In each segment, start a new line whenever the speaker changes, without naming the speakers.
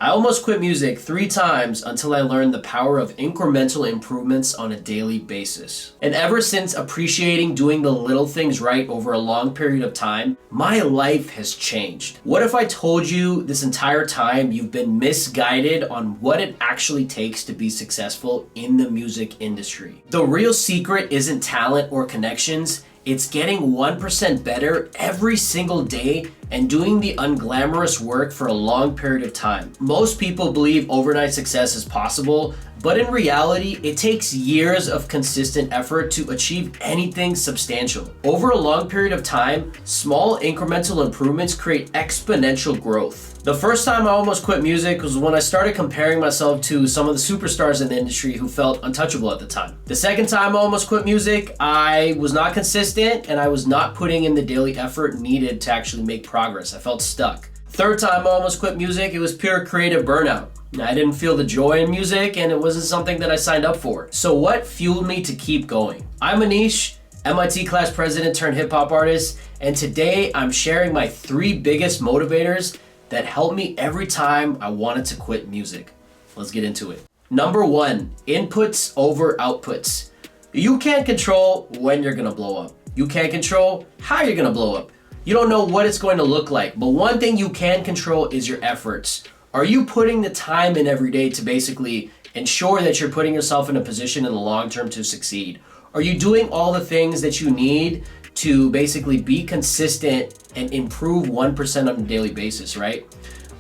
I almost quit music 3 times until I learned the power of incremental improvements on a daily basis. And ever since appreciating doing the little things right over a long period of time, my life has changed. What if I told you this entire time you've been misguided on what it actually takes to be successful in the music industry? The real secret isn't talent or connections. It's getting 1% better every single day and doing the unglamorous work for a long period of time. Most people believe overnight success is possible, but in reality, it takes years of consistent effort to achieve anything substantial. Over a long period of time, small incremental improvements create exponential growth. The first time I almost quit music was when I started comparing myself to some of the superstars in the industry who felt untouchable at the time. The second time I almost quit music, I was not consistent and I was not putting in the daily effort needed to actually make progress. I felt stuck. Third time I almost quit music, it was pure creative burnout. I didn't feel the joy in music and it wasn't something that I signed up for. So what fueled me to keep going? I'm Anish, MIT class president turned hip hop artist, and today I'm sharing my 3 biggest motivators that helped me every time I wanted to quit music. Let's get into it. Number 1, inputs over outputs. You can't control when you're gonna blow up. You can't control how you're gonna blow up. You don't know what it's going to look like, but one thing you can control is your efforts. Are you putting the time in every day to basically ensure that you're putting yourself in a position in the long term to succeed? Are you doing all the things that you need to basically be consistent and improve 1% on a daily basis, right?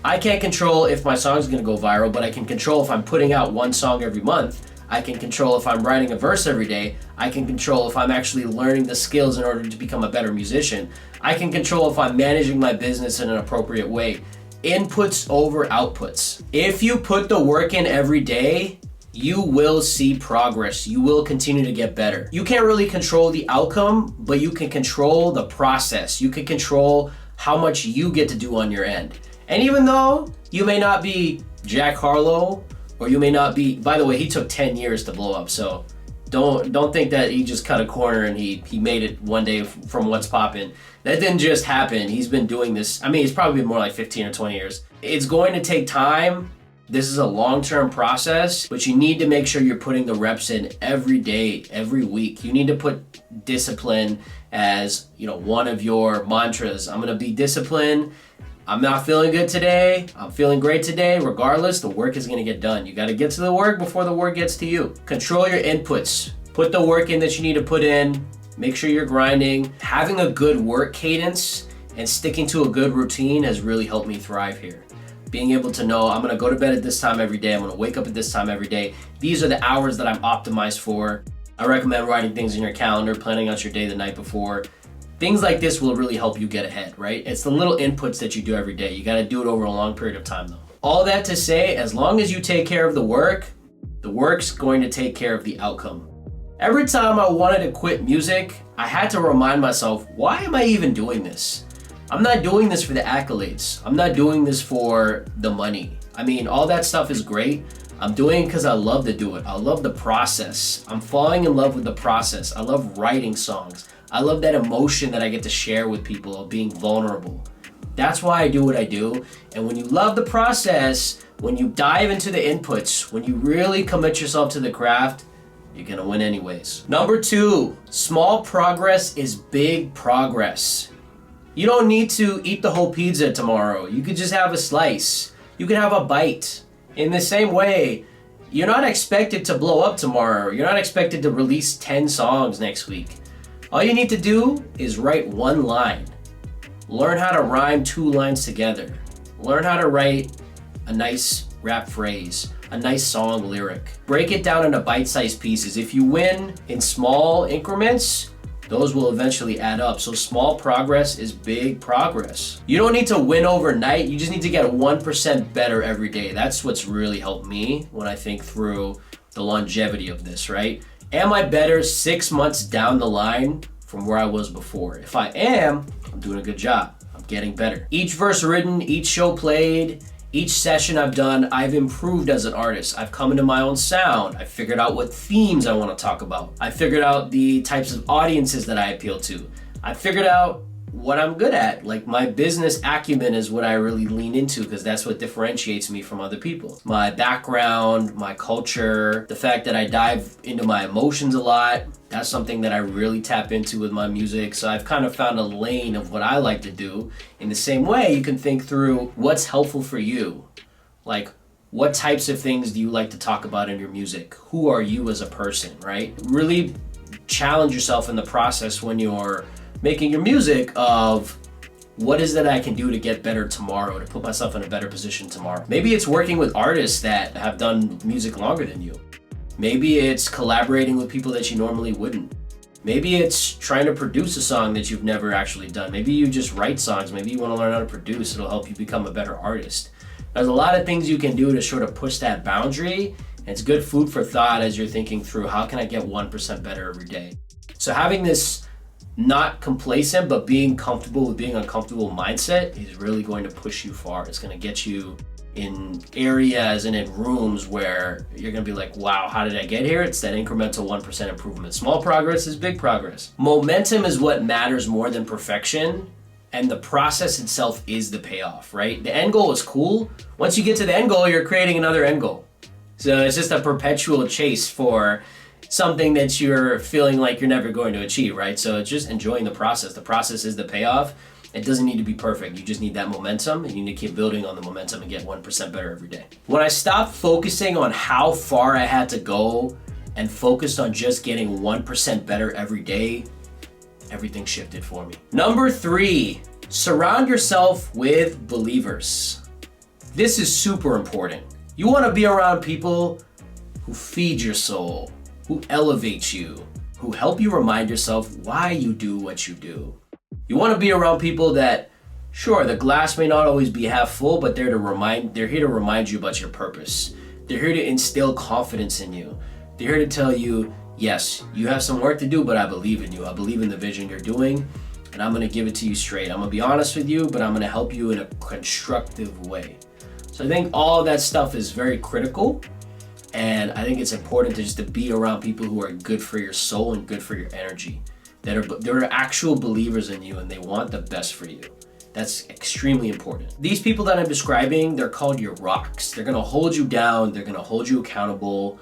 I can't control if my song is going to go viral, but I can control if I'm putting out 1 song every month. I can control if I'm writing a verse every day. I can control if I'm actually learning the skills in order to become a better musician. I can control if I'm managing my business in an appropriate way. Inputs over outputs. If you put the work in every day, you will see progress. You will continue to get better. You can't really control the outcome, but you can control the process. You can control how much you get to do on your end. And even though you may not be Jack Harlow, or you may not be, by the way, he took 10 years to blow up, so don't think that he just cut a corner and he made it one day from What's Poppin'. That didn't just happen. He's been doing this, it's probably been more like 15 or 20 years. It's going to take time. This is a long-term process, but you need to make sure you're putting the reps in every day, every week. You need to put discipline as, one of your mantras. I'm gonna be disciplined. I'm not feeling good today. I'm feeling great today. Regardless, the work is gonna get done. You gotta get to the work before the work gets to you. Control your inputs. Put the work in that you need to put in. Make sure you're grinding. Having a good work cadence and sticking to a good routine has really helped me thrive here. Being able to know I'm gonna go to bed at this time every day. I'm gonna wake up at this time every day. These are the hours that I'm optimized for. I recommend writing things in your calendar, planning out your day the night before. Things like this will really help you get ahead, right? It's the little inputs that you do every day. You gotta do it over a long period of time though. All that to say, as long as you take care of the work's going to take care of the outcome. Every time I wanted to quit music, I had to remind myself, why am I even doing this? I'm not doing this for the accolades. I'm not doing this for the money. All that stuff is great. I'm doing it because I love to do it. I love the process. I'm falling in love with the process. I love writing songs. I love that emotion that I get to share with people of being vulnerable. That's why I do what I do. And when you love the process, when you dive into the inputs, when you really commit yourself to the craft, you're gonna win anyways. Number 2, small progress is big progress. You don't need to eat the whole pizza tomorrow. You could just have a slice. You could have a bite. In the same way, you're not expected to blow up tomorrow. You're not expected to release 10 songs next week. All you need to do is write 1 line. Learn how to rhyme 2 lines together. Learn how to write a nice rap phrase, a nice song lyric. Break it down into bite-sized pieces. If you win in small increments, those will eventually add up. So small progress is big progress. You don't need to win overnight. You just need to get 1% better every day. That's what's really helped me when I think through the longevity of this, right? Am I better 6 months down the line from where I was before? If I am, I'm doing a good job. I'm getting better. Each verse written, each show played, each session I've done, I've improved as an artist. I've come into my own sound. I figured out what themes I want to talk about. I figured out the types of audiences that I appeal to. I figured out what I'm good at. Like my business acumen is what I really lean into because that's what differentiates me from other people. My background, my culture, the fact that I dive into my emotions a lot, that's something that I really tap into with my music. So I've kind of found a lane of what I like to do. In the same way, you can think through what's helpful for you. Like, what types of things do you like to talk about in your music? Who are you as a person, right? Really challenge yourself in the process when you're making your music of what is it I can do to get better tomorrow, to put myself in a better position tomorrow. Maybe it's working with artists that have done music longer than you. Maybe it's collaborating with people that you normally wouldn't. Maybe it's trying to produce a song that you've never actually done. Maybe you just write songs. Maybe you want to learn how to produce. It'll help you become a better artist. There's a lot of things you can do to sort of push that boundary. It's good food for thought as you're thinking through how can I get 1% better every day. So having this not complacent, but being comfortable with being uncomfortable mindset is really going to push you far. It's going to get you in areas and in rooms where you're going to be like, wow, how did I get here? It's that incremental 1% improvement. Small progress is big progress. Momentum is what matters more than perfection. And the process itself is the payoff, right? The end goal is cool. Once you get to the end goal, you're creating another end goal. So it's just a perpetual chase for something that you're feeling like you're never going to achieve, right? So it's just enjoying the process. The process is the payoff. It doesn't need to be perfect. You just need that momentum, and you need to keep building on the momentum and get 1% better every day. When I stopped focusing on how far I had to go and focused on just getting 1% better every day, everything shifted for me. Number 3, surround yourself with believers. This is super important. You want to be around people who feed your soul, who elevate you, who help you remind yourself why you do what you do. You want to be around people that, sure, the glass may not always be half full, but they're here to remind you about your purpose. They're here to instill confidence in you. They're here to tell you, yes, you have some work to do, but I believe in you. I believe in the vision you're doing, and I'm going to give it to you straight. I'm going to be honest with you, but I'm going to help you in a constructive way. So I think all of that stuff is very critical, and I think it's important to be around people who are good for your soul and good for your energy. They're actual believers in you, and they want the best for you. That's extremely important. These people that I'm describing, they're called your rocks. They're going to hold you down. They're going to hold you accountable.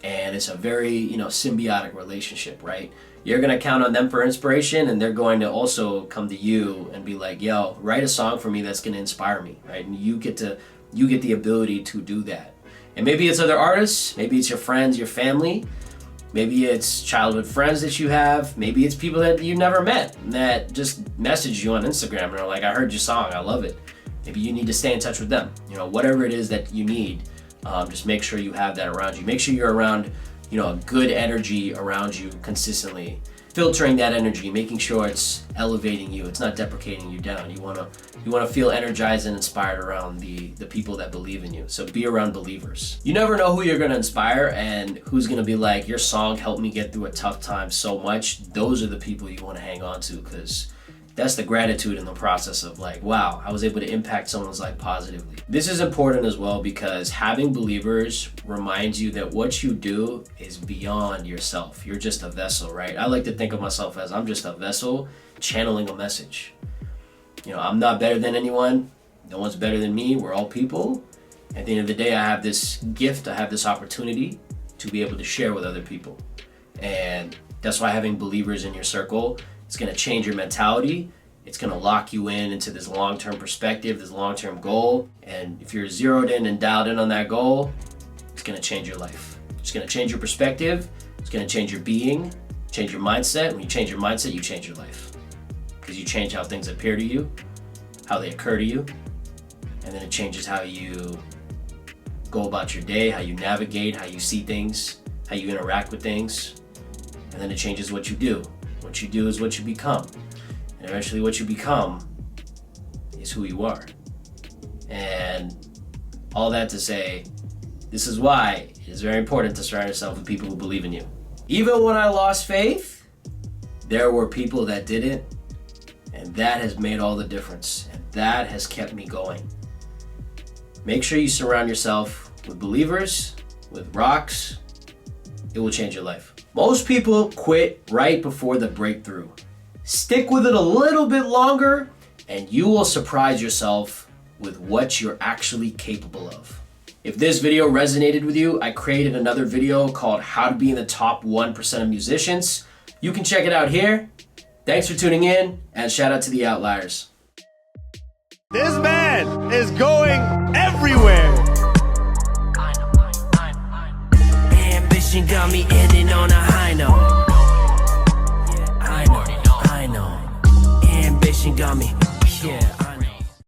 And it's a very, symbiotic relationship, right? You're going to count on them for inspiration, and they're going to also come to you and be like, yo, write a song for me that's going to inspire me, right? And you get the ability to do that. And maybe it's other artists, maybe it's your friends, your family, maybe it's childhood friends that you have, maybe it's people that you never met that just message you on Instagram and are like, I heard your song, I love it. Maybe you need to stay in touch with them. Whatever it is that you need, just make sure you have that around you. Make sure you're around, a good energy around you consistently. Filtering that energy, making sure it's elevating you, it's not deprecating you down. You wanna feel energized and inspired around the people that believe in you. So be around believers. You never know who you're gonna inspire and who's gonna be like, your song helped me get through a tough time so much. Those are the people you wanna hang on to, because that's the gratitude in the process of like, wow, I was able to impact someone's life positively. This is important as well because having believers reminds you that what you do is beyond yourself. You're just a vessel, right? I like to think of myself as I'm just a vessel channeling a message. I'm not better than anyone. No one's better than me. We're all people. At the end of the day, I have this gift, I have this opportunity to be able to share with other people. And that's why having believers in your circle, it's going to change your mentality. It's going to lock you into this long-term perspective, this long-term goal. And if you're zeroed in and dialed in on that goal, it's going to change your life. It's going to change your perspective. It's going to change your being, change your mindset. When you change your mindset, you change your life. Because you change how things appear to you, how they occur to you, and then it changes how you go about your day, how you navigate, how you see things, how you interact with things, and then it changes what you do. What you do is what you become. And eventually what you become is who you are. And all that to say, this is why it is very important to surround yourself with people who believe in you. Even when I lost faith, there were people that didn't, and that has made all the difference. And that has kept me going. Make sure you surround yourself with believers, with rocks. It will change your life. Most people quit right before the breakthrough. Stick with it a little bit longer, and you will surprise yourself with what you're actually capable of. If this video resonated with you, I created another video called How to Be in the Top 1% of Musicians. You can check it out here. Thanks for tuning in, and shout out to the Outliers.
This man is going everywhere.
Ambition got me in